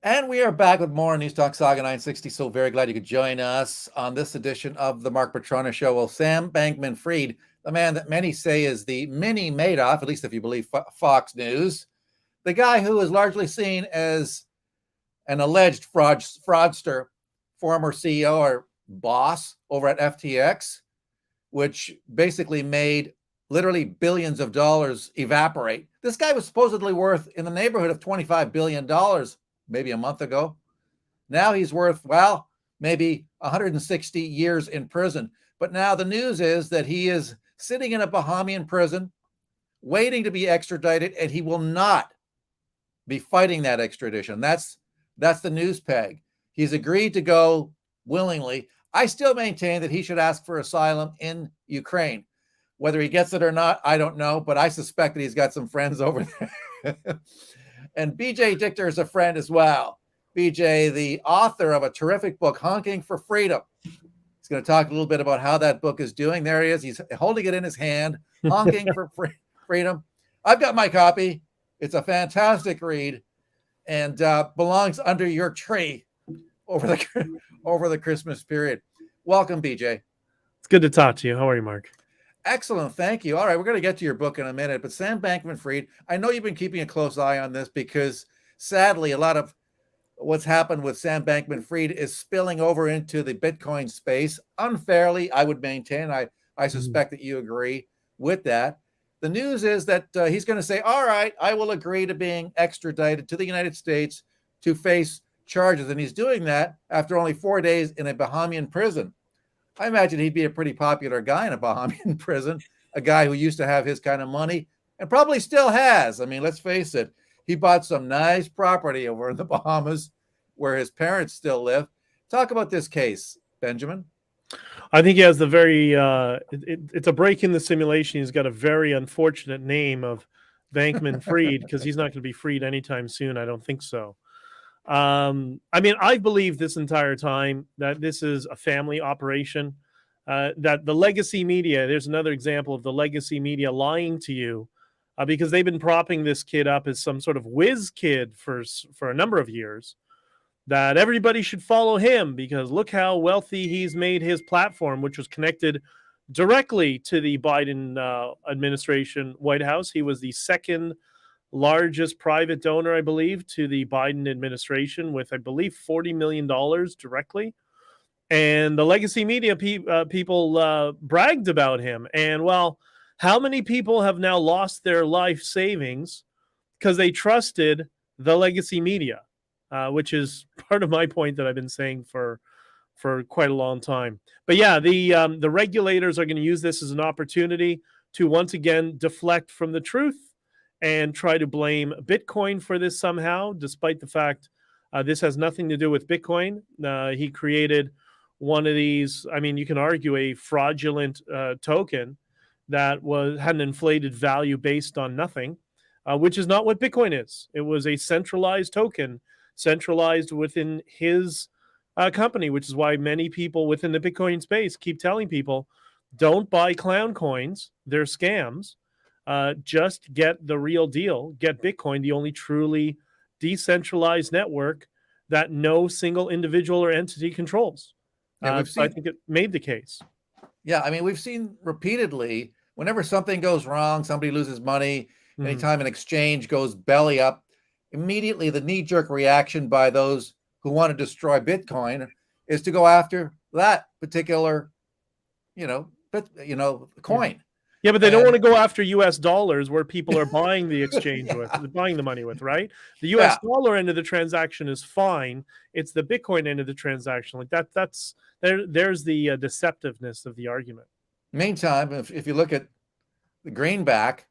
And we are back with more News Talk Saga 960. So very glad you could join us on this edition of the Mark Petrona Show. Well, Sam Bankman-Fried, the man that many say is the mini Madoff, at least if you believe Fox News, the guy who is largely seen as an alleged fraudster, former CEO or boss over at FTX, which basically made literally billions of dollars evaporate. This guy was supposedly worth in the neighborhood of $25 billion maybe a month ago. Now he's worth, well, maybe 160 years in prison. But now the news is that he is sitting in a Bahamian prison waiting to be extradited, and he will not be fighting that extradition. That's the news peg. He's agreed to go willingly. I still maintain that he should ask for asylum in Ukraine. Whether he gets it or not, I don't know, but I suspect that he's got some friends over there. And BJ Dichter is a friend as well. BJ, the author of a terrific book, Honking for Freedom. He's going to talk a little bit about how that book is doing. There he is. He's holding it in his hand, Honking for Freedom. I've got my copy. It's a fantastic read and belongs under your tree over the Christmas period. Welcome, BJ. It's good to talk to you. How are you, Mark? Excellent. Thank you. All right. We're going to get to your book in a minute, but Sam Bankman-Fried, I know you've been keeping a close eye on this because sadly, a lot of what's happened with Sam Bankman-Fried is spilling over into the Bitcoin space unfairly. I would maintain, I suspect that you agree with that. The news is that he's going to say, all right, I will agree to being extradited to the United States to face charges. And he's doing that after only 4 days in a Bahamian prison. I imagine he'd be a pretty popular guy in a Bahamian prison, a guy who used to have his kind of money and probably still has. I mean, let's face it, he bought some nice property over in the Bahamas where his parents still live. Talk about this case, Benjamin. I think he has the very, it's a break in the simulation. He's got a very unfortunate name of Bankman-Fried because he's not going to be freed anytime soon. I don't think so. I mean, I've believed this entire time that this is a family operation, that the legacy media, there's another example of the legacy media lying to you because they've been propping this kid up as some sort of whiz kid for a number of years, that everybody should follow him because look how wealthy he's made his platform, which was connected directly to the Biden administration White House. He was the second largest private donor, I believe, to the Biden administration with, I believe, $40 million directly. And the legacy media people bragged about him. And, well, how many people have now lost their life savings because they trusted the legacy media, which is part of my point that I've been saying for quite a long time. But, yeah, the regulators are going to use this as an opportunity to once again deflect from the truth and try to blame Bitcoin for this somehow, despite the fact this has nothing to do with Bitcoin. He created one of these, I mean, you can argue a fraudulent token that had an inflated value based on nothing, which is not what Bitcoin is. It was a centralized token, centralized within his company, which is why many people within the Bitcoin space keep telling people, don't buy clown coins, they're scams. Just get the real deal. Get Bitcoin, the only truly decentralized network that no single individual or entity controls. I think it made the case. Yeah, I mean, we've seen repeatedly, whenever something goes wrong, somebody loses money, anytime an exchange goes belly up, immediately the knee-jerk reaction by those who want to destroy Bitcoin is to go after that particular, coin. Yeah, but they don't want to go after U.S. dollars where people are buying the exchange with, buying the money with, right? The U.S. dollar end of the transaction is fine. It's the Bitcoin end of the transaction. Like there's the deceptiveness of the argument. Meantime, if you look at the greenback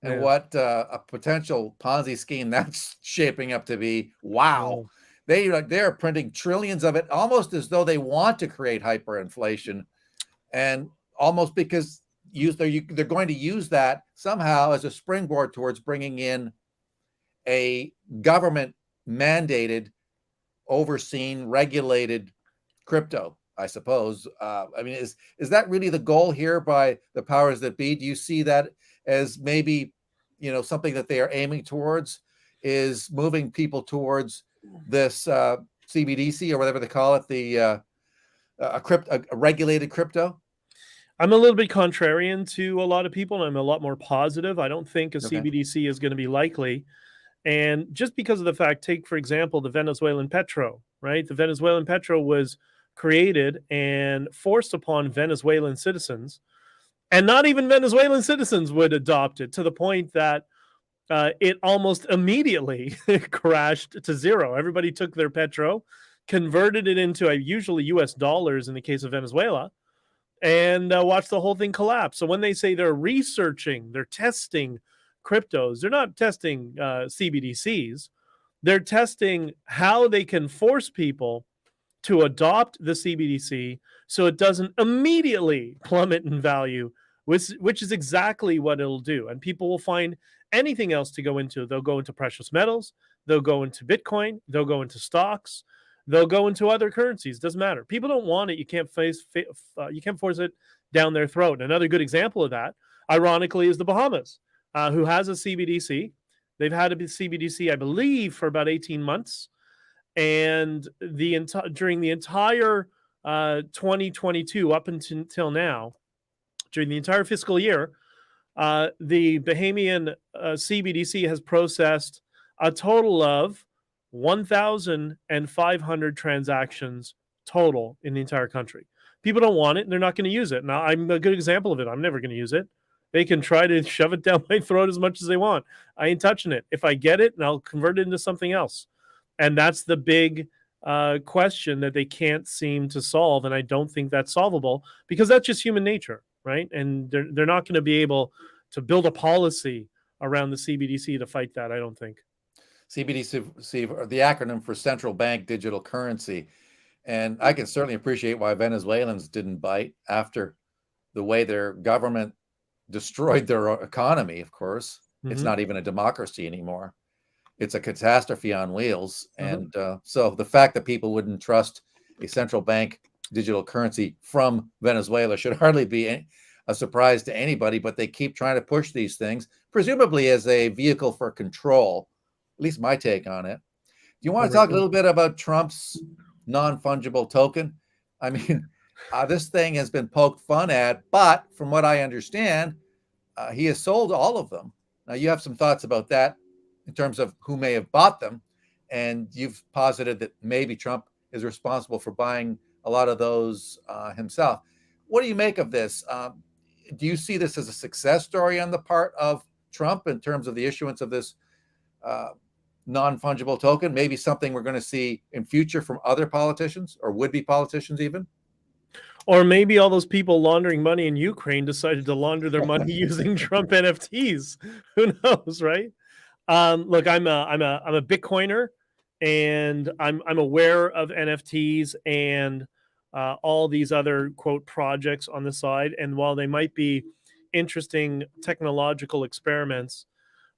and what a potential Ponzi scheme that's shaping up to be, wow. They're printing trillions of it, almost as though they want to create hyperinflation, and almost because they're going to use that somehow as a springboard towards bringing in a government mandated, overseen, regulated crypto, I suppose. I mean, is that really the goal here by the powers that be? Do you see that as maybe, something that they are aiming towards, is moving people towards this CBDC or whatever they call it, the a regulated crypto? I'm a little bit contrarian to a lot of people, and I'm a lot more positive. I don't think a Okay. CBDC is going to be likely. And just because of the fact, take, for example, the Venezuelan petro, right? The Venezuelan petro was created and forced upon Venezuelan citizens, and not even Venezuelan citizens would adopt it, to the point that it almost immediately crashed to zero. Everybody took their petro, converted it into usually US dollars in the case of Venezuela, and watch the whole thing collapse. So when they say they're researching, they're testing cryptos, they're not testing CBDCs. They're testing how they can force people to adopt the CBDC so it doesn't immediately plummet in value, which is exactly what it'll do. And people will find anything else to go into. They'll go into precious metals, they'll go into Bitcoin, they'll go into stocks, they'll go into other currencies. Doesn't matter. People don't want it. You can't you can't force it down their throat. Another good example of that, ironically, is the Bahamas, who has a CBDC. They've had a CBDC, I believe, for about 18 months. And during the entire 2022 up until now, during the entire fiscal year, the Bahamian CBDC has processed a total of 1,500 transactions total in the entire country. People don't want it, and they're not going to use it. Now, I'm a good example of it. I'm never going to use it. They can try to shove it down my throat as much as they want. I ain't touching it. If I get it, and I'll convert it into something else. And that's the big question that they can't seem to solve. And I don't think that's solvable, because that's just human nature, right? And they're not going to be able to build a policy around the CBDC to fight that, I don't think. CBDC, or the acronym for central bank digital currency. And I can certainly appreciate why Venezuelans didn't bite after the way their government destroyed their economy, of course. Mm-hmm. It's not even a democracy anymore. It's a catastrophe on wheels. And so the fact that people wouldn't trust a central bank digital currency from Venezuela should hardly be a surprise to anybody, but they keep trying to push these things, presumably as a vehicle for control, at least my take on it. Do you want to talk a little bit about Trump's non-fungible token? I mean, this thing has been poked fun at, but from what I understand, he has sold all of them. Now, you have some thoughts about that in terms of who may have bought them, and you've posited that maybe Trump is responsible for buying a lot of those himself. What do you make of this? Do you see this as a success story on the part of Trump in terms of the issuance of this non-fungible token? Maybe something we're going to see in future from other politicians, or would-be politicians even? Or maybe all those people laundering money in Ukraine decided to launder their money using Trump NFTs. Who knows, right? Look, I'm a Bitcoiner, and I'm aware of NFTs and all these other quote projects on the side. And while they might be interesting technological experiments,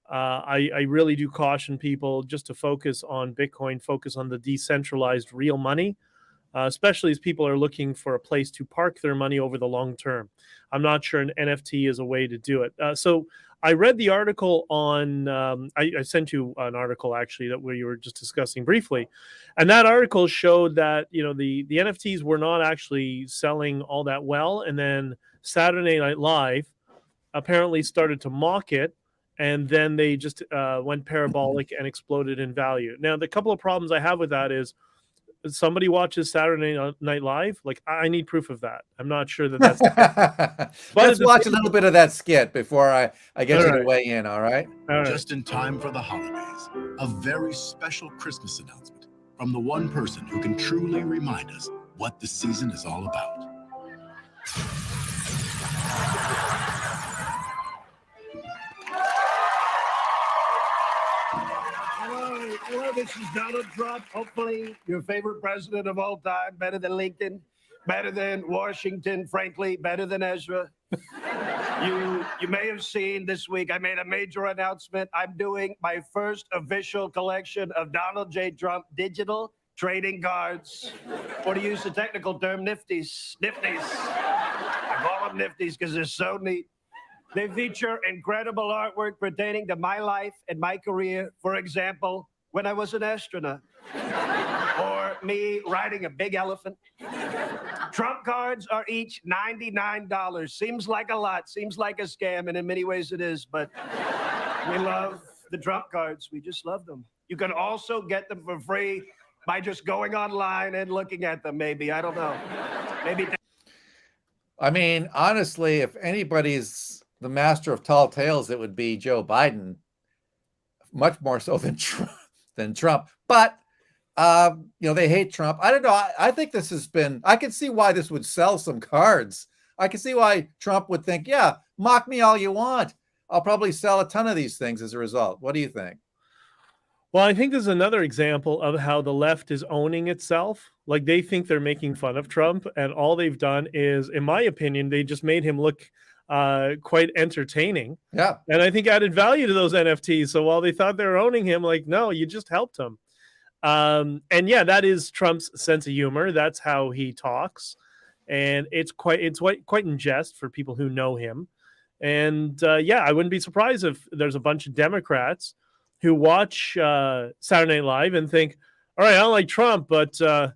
I really do caution people just to focus on Bitcoin, focus on the decentralized real money, especially as people are looking for a place to park their money over the long term. I'm not sure an NFT is a way to do it. So I read the article on, I sent you an article actually that we were just discussing briefly. And that article showed that, the NFTs were not actually selling all that well. And then Saturday Night Live apparently started to mock it. And then they just went parabolic and exploded in value. Now, the couple of problems I have with that is, somebody watches Saturday Night Live, like, I need proof of that. I'm not sure that that's but let's watch a little bit of that skit before I get you to weigh in. All right. Just in time for the holidays, a very special Christmas announcement from the one person who can truly remind us what the season is all about. Hello, this is Donald Trump. Hopefully, your favorite president of all time. Better than Lincoln, better than Washington, frankly, better than Ezra. You may have seen this week, I made a major announcement. I'm doing my first official collection of Donald J. Trump digital trading cards. Or to use the technical term, nifties. I call them nifties because they're so neat. They feature incredible artwork pertaining to my life and my career. For example, when I was an astronaut. Or me riding a big elephant. Trump cards are each $99. Seems like a lot, seems like a scam, and in many ways it is, but we love the Trump cards. We just love them. You can also get them for free by just going online and looking at them, maybe. I don't know. Maybe. I mean, honestly, if anybody's the master of tall tales, it would be Joe Biden, much more so than Trump. But they hate Trump. I don't know. I think this has been. I can see why this would sell some cards. I can see why Trump would think, yeah, mock me all you want. I'll probably sell a ton of these things as a result. What do you think? Well, I think there's another example of how the left is owning itself. Like they think they're making fun of Trump, and all they've done is, in my opinion, they just made him look quite entertaining. Yeah. And I think added value to those NFTs. So while they thought they were owning him, like, no, you just helped him. And yeah, that is Trump's sense of humor. That's how he talks. And it's quite in jest for people who know him. And yeah, I wouldn't be surprised if there's a bunch of Democrats who watch Saturday Night Live and think, all right, I don't like Trump, but the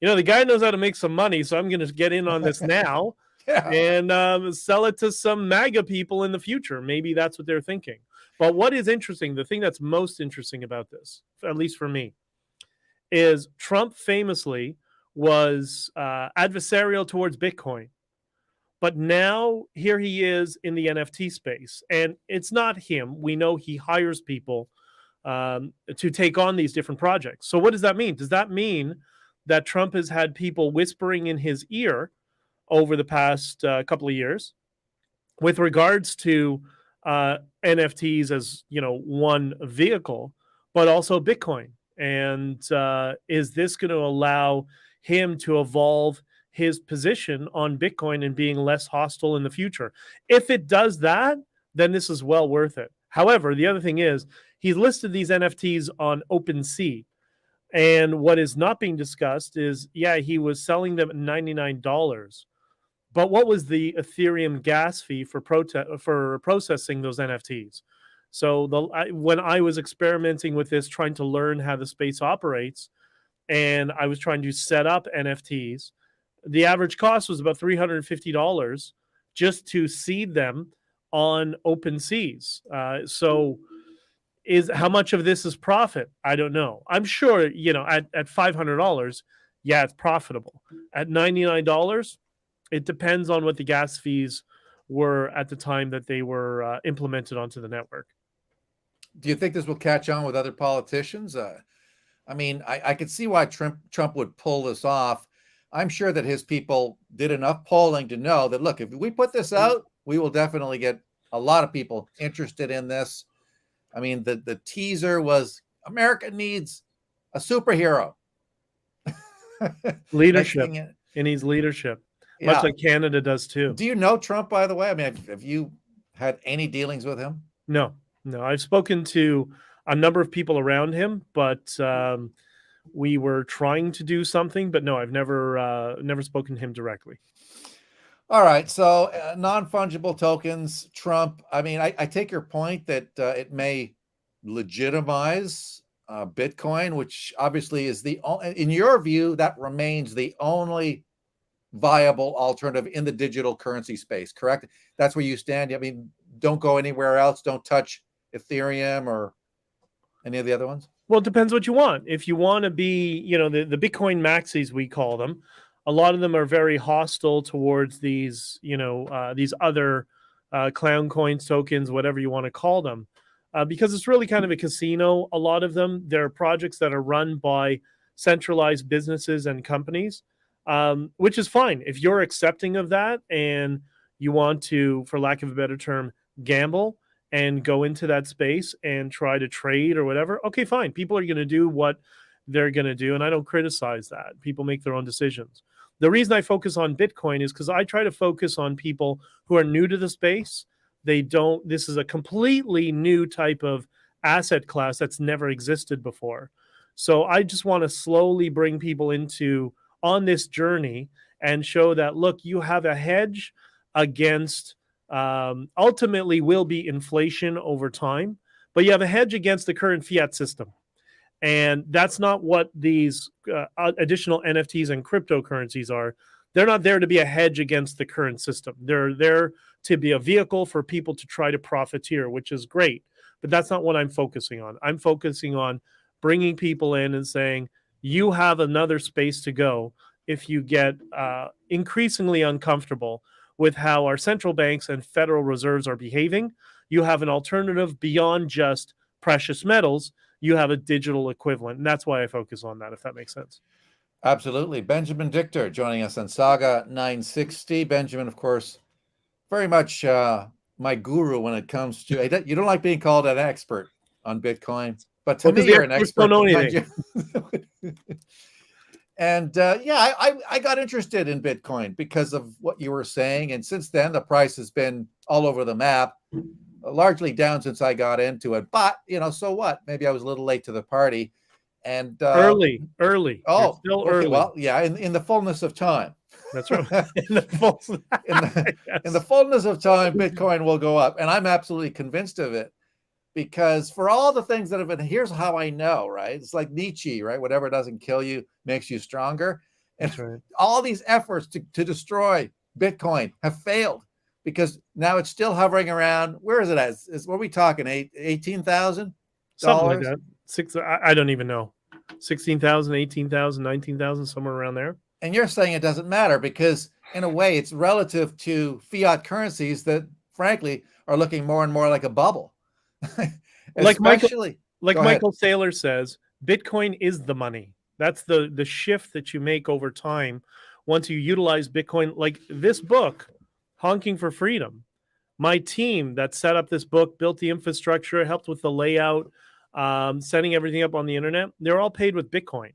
guy knows how to make some money, so I'm going to get in on this now and sell it to some MAGA people in the future. Maybe that's what they're thinking. But what is interesting, the thing that's most interesting about this, at least for me, is Trump famously was adversarial towards Bitcoin. But now here he is in the NFT space, and it's not him. We know he hires people to take on these different projects. So what does that mean? Does that mean that Trump has had people whispering in his ear over the past couple of years with regards to NFTs as, one vehicle, but also Bitcoin? And is this going to allow him to evolve his position on Bitcoin and being less hostile in the future? If it does that, then this is well worth it. However, the other thing is he's listed these NFTs on OpenSea. And what is not being discussed is, yeah, he was selling them at $99. But what was the Ethereum gas fee for processing those NFTs? So when I was experimenting with this, trying to learn how the space operates, and I was trying to set up NFTs, the average cost was about $350 just to seed them on OpenSeas. So how much of this is profit? I don't know. I'm sure, at $500, yeah, it's profitable. At $99, it depends on what the gas fees were at the time that they were implemented onto the network. Do you think this will catch on with other politicians? I mean, I could see why Trump would pull this off. I'm sure that his people did enough polling to know that, look, if we put this out, we will definitely get a lot of people interested in this. I mean, the teaser was America needs a superhero. Leadership. It needs leadership. Yeah. Much like Canada does too. Do you know Trump, by the way? I mean, have you had any dealings with him? No. I've spoken to a number of people around him, but we were trying to do something. But no, I've never spoken to him directly. All right. So non-fungible tokens, Trump. I mean, I take your point that it may legitimize Bitcoin, which obviously is in your view, that remains the only viable alternative in the digital currency space, correct? That's where you stand. I mean, don't go anywhere else. Don't touch Ethereum or any of the other ones. Well, it depends what you want. If you want to be, the Bitcoin maxis, we call them, a lot of them are very hostile towards these, these other clown coins, tokens, whatever you want to call them, because it's really kind of a casino. A lot of them, they're projects that are run by centralized businesses and companies, which is fine. If you're accepting of that and you want to, for lack of a better term, gamble and go into that space and try to trade or whatever, okay, fine. People are going to do what they're going to do, and I don't criticize that. People make their own decisions. The reason I focus on Bitcoin is because I try to focus on people who are new to the space. This is a completely new type of asset class that's never existed before. So I just want to slowly bring people on this journey and show that, look, you have a hedge against ultimately will be inflation over time, but you have a hedge against the current fiat system. And that's not what these additional NFTs and cryptocurrencies are. They're not there to be a hedge against the current system. They're there to be a vehicle for people to try to profiteer, which is great. But that's not what I'm focusing on. I'm focusing on bringing people in and saying, you have another space to go if you get increasingly uncomfortable with how our central banks and federal reserves are behaving. You have an alternative beyond just precious metals. You have a digital equivalent. And that's why I focus on that, if that makes sense. Absolutely. Benjamin Dichter joining us on Saga 960. Benjamin, of course, very much my guru when it comes to, you don't like being called an expert on Bitcoin, but to me, you're an expert. Don't know anything. And yeah, I got interested in Bitcoin because of what you were saying. And since then, the price has been all over the map, largely down since I got into it. But, so what? Maybe I was a little late to the party. And early. Oh, You're still okay, early. well, yeah, in the fullness of time. That's right. in the fullness of time, Bitcoin will go up. And I'm absolutely convinced of it. Because for all the things that have been, here's how I know, right? It's like Nietzsche, right? Whatever doesn't kill you makes you stronger. And That's right. all these efforts to destroy Bitcoin have failed because now it's still hovering around. Where is it at? What are we talking? $18,000? Something like that. I don't even know. 16,000, 18,000, 19,000, somewhere around there. And you're saying it doesn't matter because in a way it's relative to fiat currencies that frankly are looking more and more like a bubble. Like Michael Saylor says, Bitcoin is the money. That's the shift that you make over time once you utilize Bitcoin. Like this book, Honking for Freedom. My team that set up this book, built the infrastructure, helped with the layout, setting everything up on the internet. They're all paid with Bitcoin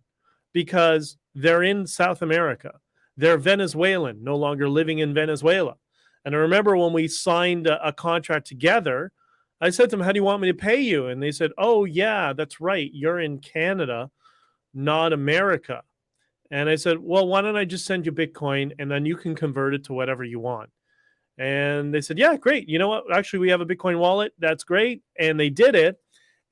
because they're in South America. They're Venezuelan, no longer living in Venezuela. And I remember when we signed a contract together, I said to them, how do you want me to pay you? And they said, oh, yeah, that's right. You're in Canada, not America. And I said, well, why don't I just send you Bitcoin and then you can convert it to whatever you want. And they said, yeah, great. You know what? Actually, we have a Bitcoin wallet. That's great. And they did it.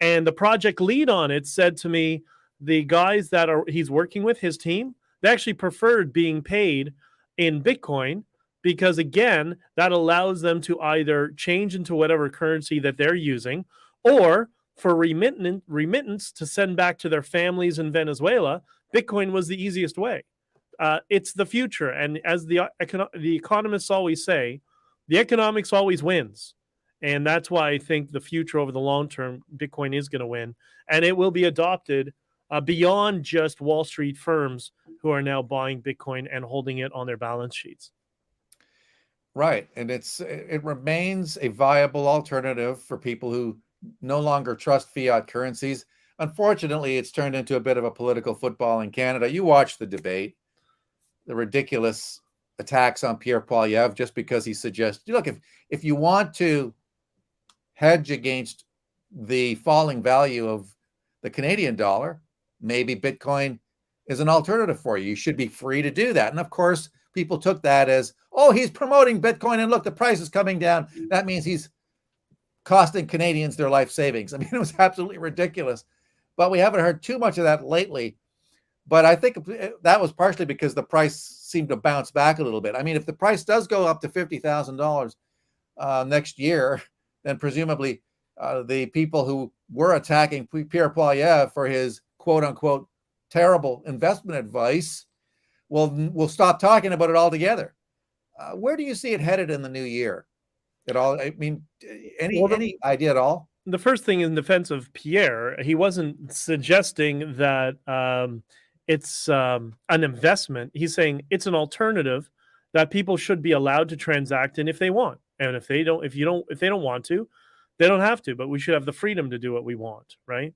And the project lead on it said to me, the guys that he's working with, his team, they actually preferred being paid in Bitcoin because, again, that allows them to either change into whatever currency that they're using or for remittance to send back to their families in Venezuela. Bitcoin was the easiest way. It's the future. And as the economists always say, the economics always wins. And that's why I think the future over the long term, Bitcoin is going to win. And it will be adopted beyond just Wall Street firms who are now buying Bitcoin and holding it on their balance sheets. Right. And it remains a viable alternative for people who no longer trust fiat currencies. Unfortunately, it's turned into a bit of a political football in Canada. You watch the debate, the ridiculous attacks on Pierre Poilievre just because he suggests, look, if you want to hedge against the falling value of the Canadian dollar, maybe Bitcoin is an alternative for you. You should be free to do that. And of course, people took that as, oh, he's promoting Bitcoin and look, the price is coming down. That means he's costing Canadians their life savings. I mean, it was absolutely ridiculous, but we haven't heard too much of that lately. But I think that was partially because the price seemed to bounce back a little bit. I mean, if the price does go up to $50,000 next year, then presumably the people who were attacking Pierre Poilievre for his quote unquote terrible investment advice will stop talking about it altogether. Where do you see it headed in the new year at all? I mean, any idea at all? The first thing in defense of Pierre, he wasn't suggesting that it's an investment. He's saying it's an alternative that people should be allowed to transact in if they want. And if they don't want to, they don't have to, but we should have the freedom to do what we want, right?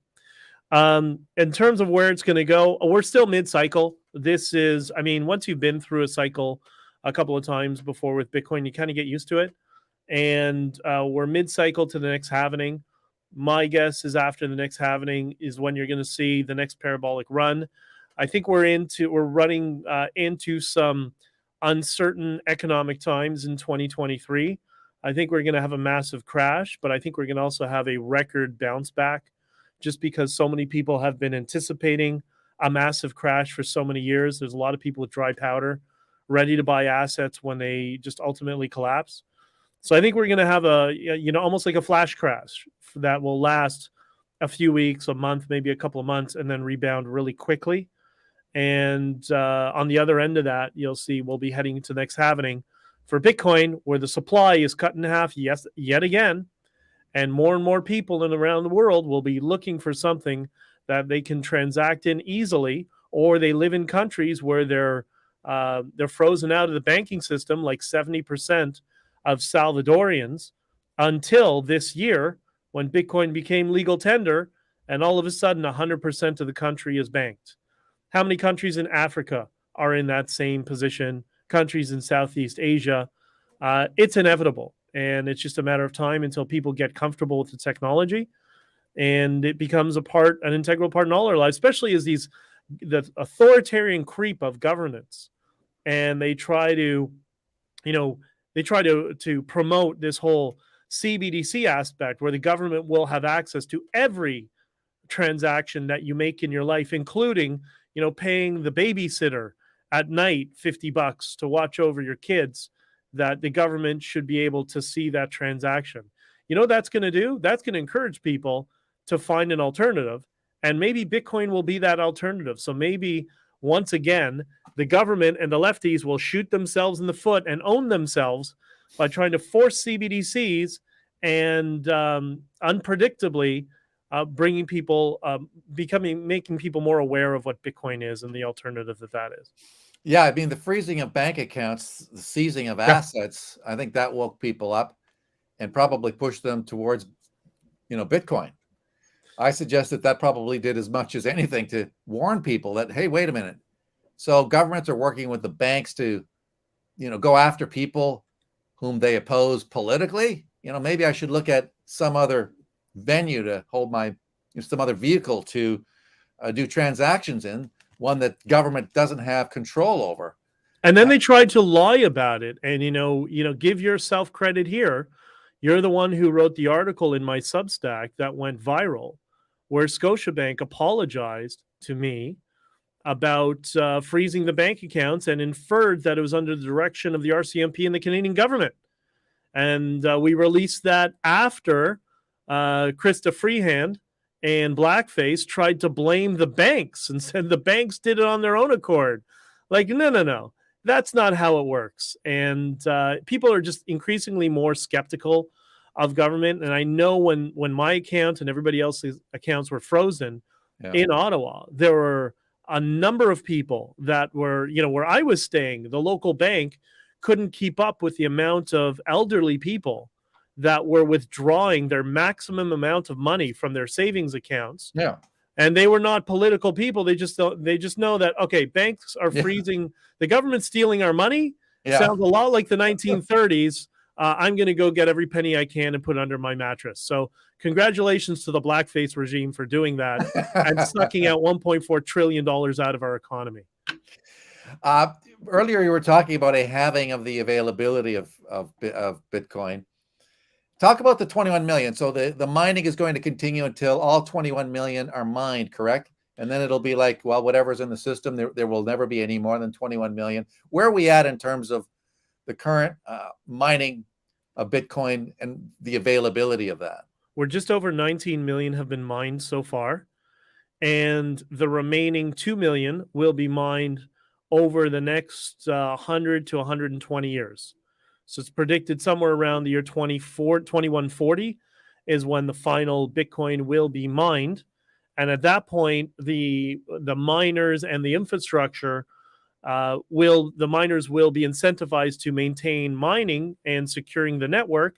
In terms of where it's going to go, we're still mid-cycle. This is, I mean, once you've been through a cycle a couple of times before with Bitcoin, you kind of get used to it. And we're mid-cycle to the next halvening. My guess is after the next halvening is when you're going to see the next parabolic run. I think we're running into some uncertain economic times in 2023. I think we're going to have a massive crash, but I think we're going to also have a record bounce back just because so many people have been anticipating a massive crash for so many years. There's a lot of people with dry powder ready to buy assets when they just ultimately collapse. So I think we're going to have almost like a flash crash that will last a few weeks, a month, maybe a couple of months, and then rebound really quickly. And on the other end of that, you'll see we'll be heading to the next halvening for Bitcoin, where the supply is cut in half yet again. And more people around the world will be looking for something that they can transact in easily, or they live in countries where they're frozen out of the banking system, like 70% of Salvadorians, until this year when Bitcoin became legal tender, and all of a sudden 100% of the country is banked. How many countries in Africa are in that same position? Countries in Southeast Asia? It's inevitable. And it's just a matter of time until people get comfortable with the technology and it becomes an integral part in all our lives, especially as the authoritarian creep of governance. And they try to promote this whole CBDC aspect where the government will have access to every transaction that you make in your life, including, paying the babysitter at night $50 to watch over your kids, that the government should be able to see that transaction. You know what that's going to do? That's going to encourage people to find an alternative, and maybe Bitcoin will be that alternative. So maybe once again, the government and the lefties will shoot themselves in the foot and own themselves by trying to force CBDCs and unpredictably making people more aware of what Bitcoin is and the alternative that is. Yeah, I mean, the freezing of bank accounts, the seizing of assets, I think that woke people up and probably pushed them towards, Bitcoin. I suggest that probably did as much as anything to warn people that, hey, wait a minute. So governments are working with the banks to, go after people whom they oppose politically. Maybe I should look at some other venue to hold some other vehicle to do transactions in, one that government doesn't have control over. And then they tried to lie about it. And, give yourself credit here. You're the one who wrote the article in my Substack that went viral, where Scotiabank apologized to me about freezing the bank accounts and inferred that it was under the direction of the RCMP and the Canadian government. And we released that after Krista Freehand and Blackface tried to blame the banks and said the banks did it on their own accord. Like, no. That's not how it works. And people are just increasingly more skeptical of government. And I know when my account and everybody else's accounts were frozen in Ottawa, there were a number of people that were, where I was staying, the local bank couldn't keep up with the amount of elderly people that were withdrawing their maximum amount of money from their savings accounts. Yeah. And they were not political people. They just know that, okay, banks are freezing, the government's stealing our money. Yeah. Sounds a lot like the 1930s. I'm going to go get every penny I can and put it under my mattress. So congratulations to the blackface regime for doing that and sucking out $1.4 trillion out of our economy. Earlier, you were talking about a halving of the availability of Bitcoin. Talk about the 21 million. So the mining is going to continue until all 21 million are mined, correct? And then it'll be like, well, whatever's in the system, there will never be any more than 21 million. Where are we at in terms of the current mining of Bitcoin and the availability of that? We're just over 19 million have been mined so far. And the remaining 2 million will be mined over the next 100 to 120 years. So it's predicted somewhere around the year 2140 is when the final Bitcoin will be mined. And at that point, the miners and the infrastructure the miners will be incentivized to maintain mining and securing the network,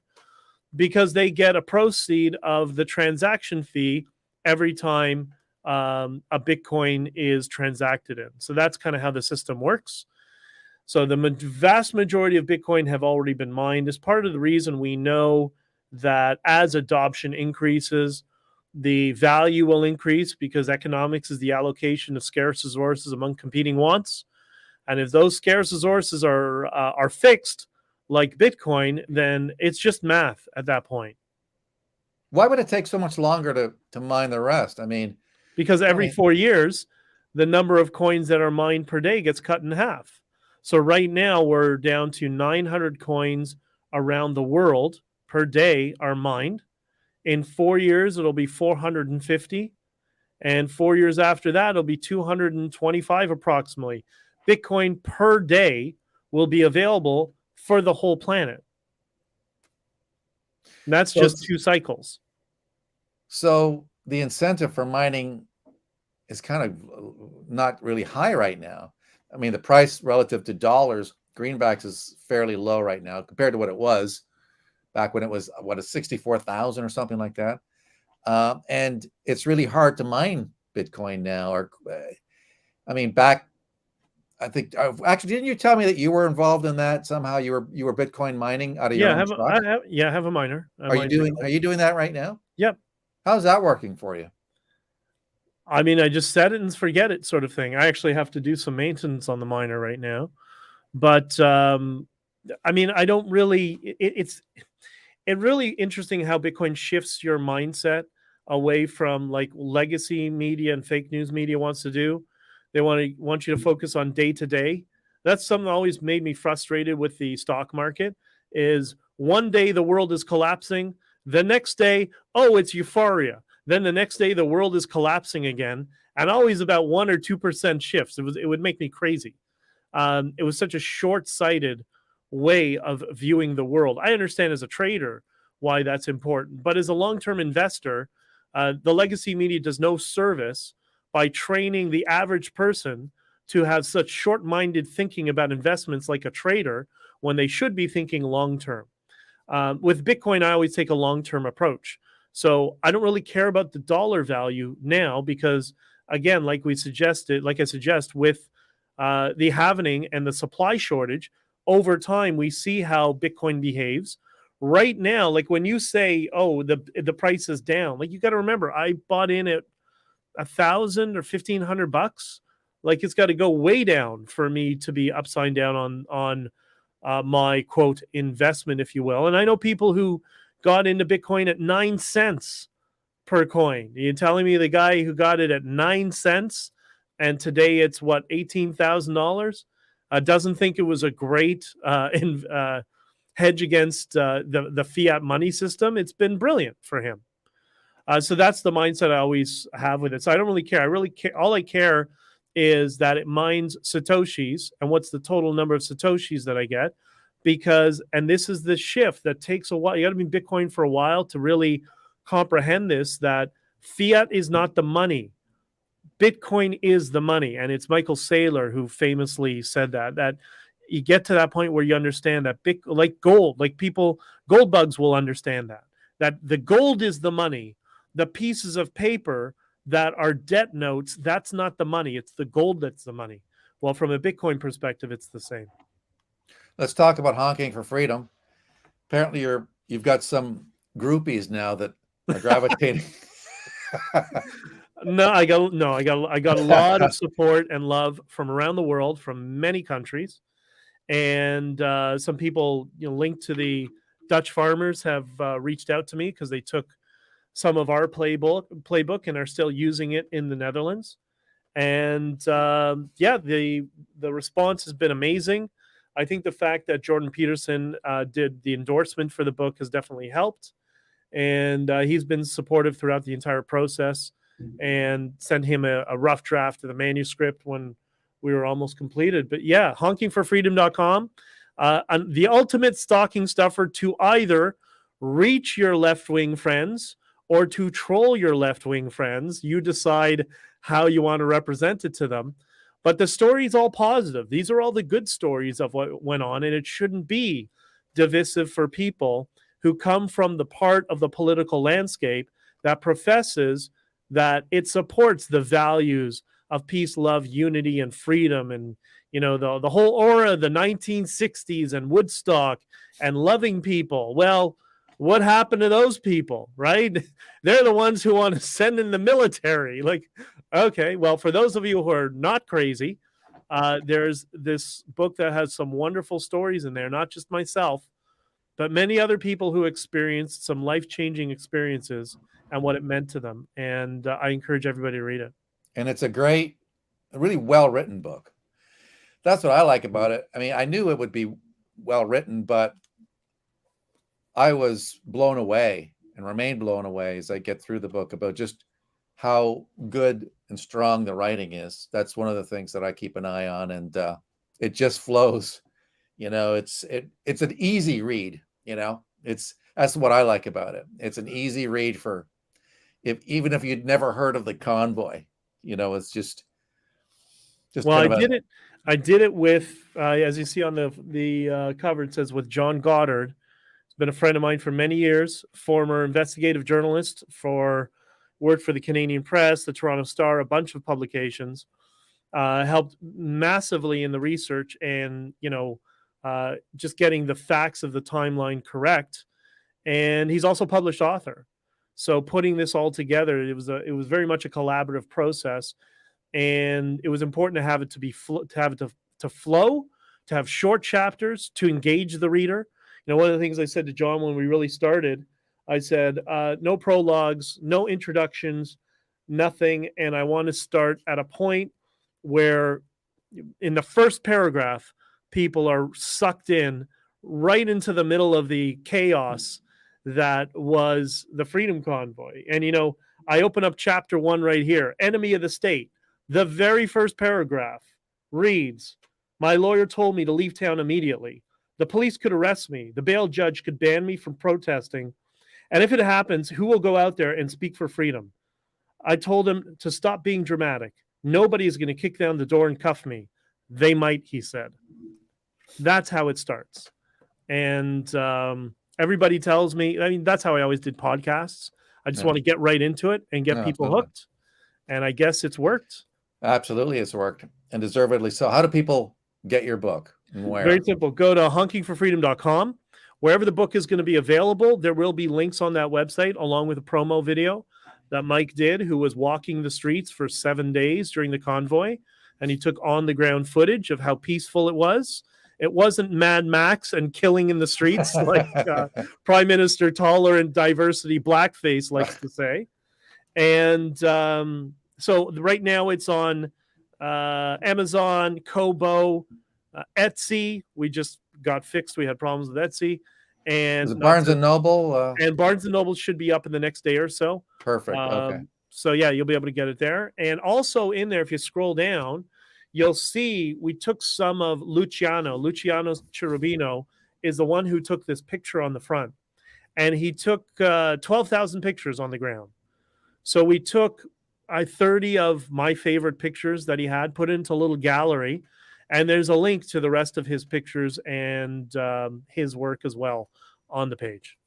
because they get a proceed of the transaction fee every time a Bitcoin is transacted in. So that's kind of how the system works. So the vast majority of Bitcoin have already been mined. As part of the reason we know that as adoption increases, the value will increase, because economics is the allocation of scarce resources among competing wants. And if those scarce resources are fixed, like Bitcoin, then it's just math at that point. Why would it take so much longer to mine the rest? I mean, Because every mean- 4 years, the number of coins that are mined per day gets cut in half. So right now we're down to 900 coins around the world per day are mined. In 4 years, it'll be 450. And 4 years after that, it'll be 225 approximately. Bitcoin per day will be available for the whole planet. And that's So just it's- 2 cycles. So the incentive for mining is kind of not really high right now. I mean, the price relative to dollars, greenbacks is fairly low right now compared to what it was back when it was, what, a 64,000 or something like that. And it's really hard to mine Bitcoin now. Or, I mean, back, I think, actually, didn't you tell me that you were involved in that somehow? You were Bitcoin mining out of your Yeah, own truck? I have a miner. Are you doing that right now? Yep. How's that working for you? I mean, I just set it and forget it sort of thing. I actually have to do some maintenance on the miner right now. But I mean, I don't really, it's really interesting how Bitcoin shifts your mindset away from like legacy media and fake news media wants to do. They want you to focus on day to day. That's something that always made me frustrated with the stock market is one day the world is collapsing. The next day, oh, it's euphoria. Then the next day the world is collapsing again. And always about 1 or 2% shifts. It would make me crazy. It was such a short-sighted way of viewing the world. I understand as a trader why that's important, but as a long-term investor, the legacy media does no service by training the average person to have such short-minded thinking about investments like a trader when they should be thinking long-term. With Bitcoin, I always take a long-term approach. So I don't really care about the dollar value now because, again, like I suggest with the halvening and the supply shortage, over time we see how Bitcoin behaves. Right now, like when you say, "Oh, the price is down," like you got to remember, I bought in at $1,000 or $1,500. Like it's got to go way down for me to be upside down on my quote investment, if you will. And I know people who got into Bitcoin at 9 cents per coin. Are you telling me the guy who got it at 9 cents and today it's what, $18,000? Doesn't think it was a great hedge against the fiat money system. It's been brilliant for him. So that's the mindset I always have with it. So I don't really care. I really care. All I care is that it mines Satoshis and what's the total number of Satoshis that I get. Because, and this is the shift that takes a while. You got to be in Bitcoin for a while to really comprehend this, that fiat is not the money. Bitcoin is the money. And it's Michael Saylor who famously said that you get to that point where you understand that like gold, like gold bugs will understand that the gold is the money. The pieces of paper that are debt notes, that's not the money. It's the gold that's the money. Well, from a Bitcoin perspective, it's the same. Let's talk about honking for freedom. Apparently, you've got some groupies now that are gravitating. I got a lot of support and love from around the world, from many countries, and some people linked to the Dutch farmers have reached out to me because they took some of our playbook and are still using it in the Netherlands. And the response has been amazing. I think the fact that Jordan Peterson did the endorsement for the book has definitely helped. And he's been supportive throughout the entire process and sent him a rough draft of the manuscript when we were almost completed. But yeah, honkingforfreedom.com, the ultimate stocking stuffer to either reach your left-wing friends or to troll your left-wing friends. You decide how you want to represent it to them. But the story is all positive. These are all the good stories of what went on, and it shouldn't be divisive for people who come from the part of the political landscape that professes that it supports the values of peace, love, unity, and freedom, and the whole aura of the 1960s and Woodstock and loving people. Well, what happened to those people, right? They're the ones who want to send in the military. Like, okay, well, for those of you who are not crazy, there's this book that has some wonderful stories in there, not just myself, but many other people who experienced some life-changing experiences and what it meant to them. And I encourage everybody to read it. And it's a really well-written book. That's what I like about it. I mean, I knew it would be well-written, but I was blown away and remain blown away as I get through the book about just how good and strong the writing is. That's one of the things that I keep an eye on, and it just flows. It's an easy read. That's what I like about it. It's an easy read for even if you'd never heard of the convoy. It's just. Well, I did it with, as you see on the cover, it says with John Goddard. He's been a friend of mine for many years, former investigative journalist worked for the Canadian Press, the Toronto Star, a bunch of publications, helped massively in the research and, just getting the facts of the timeline correct. And he's also a published author. So putting this all together, it was very much a collaborative process. And it was important to have it to flow, to have short chapters, to engage the reader. One of the things I said to John when we really started, I said, no prologues, no introductions, nothing. And I want to start at a point where in the first paragraph, people are sucked in right into the middle of the chaos that was the Freedom Convoy. And, I open up chapter 1 right here, Enemy of the State. The very first paragraph reads, my lawyer told me to leave town immediately. The police could arrest me. The bail judge could ban me from protesting. And if it happens, who will go out there and speak for freedom? I told him to stop being dramatic. Nobody is going to kick down the door and cuff me. They might, he said. That's how it starts. And everybody tells me, that's how I always did podcasts. I just want to get right into it and get people hooked. And I guess it's worked. Absolutely, it's worked, and deservedly so. How do people get your book? And where? Very simple. Go to honkingforfreedom.com. Wherever the book is going to be available, there will be links on that website, along with a promo video that Mike did, who was walking the streets for 7 days during the convoy. And he took on-the-ground footage of how peaceful it was. It wasn't Mad Max and killing in the streets like Prime Minister Tolerant Diversity Blackface likes to say. And so right now it's on Amazon, Kobo, Etsy. We just got fixed. We had problems with Etsy. And Barnes and Noble? And Barnes and Noble should be up in the next day or so. Perfect. Okay. So yeah, you'll be able to get it there. And also in there, if you scroll down, you'll see we took some of Luciano Cherubino is the one who took this picture on the front. And he took 12,000 pictures on the ground. So we took 30 of my favorite pictures that he had, put into a little gallery. And there's a link to the rest of his pictures and his work as well on the page.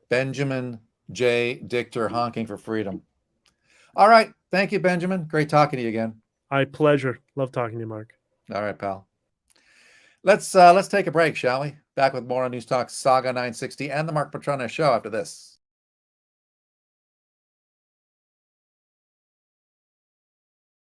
Benjamin J. Dichter, Honking for Freedom. All right. Thank you, Benjamin. Great talking to you again. My pleasure. Love talking to you, Mark. All right, pal. Let's take a break, shall we? Back with more on News Talk Saga 960 and the Mark Petrona Show after this.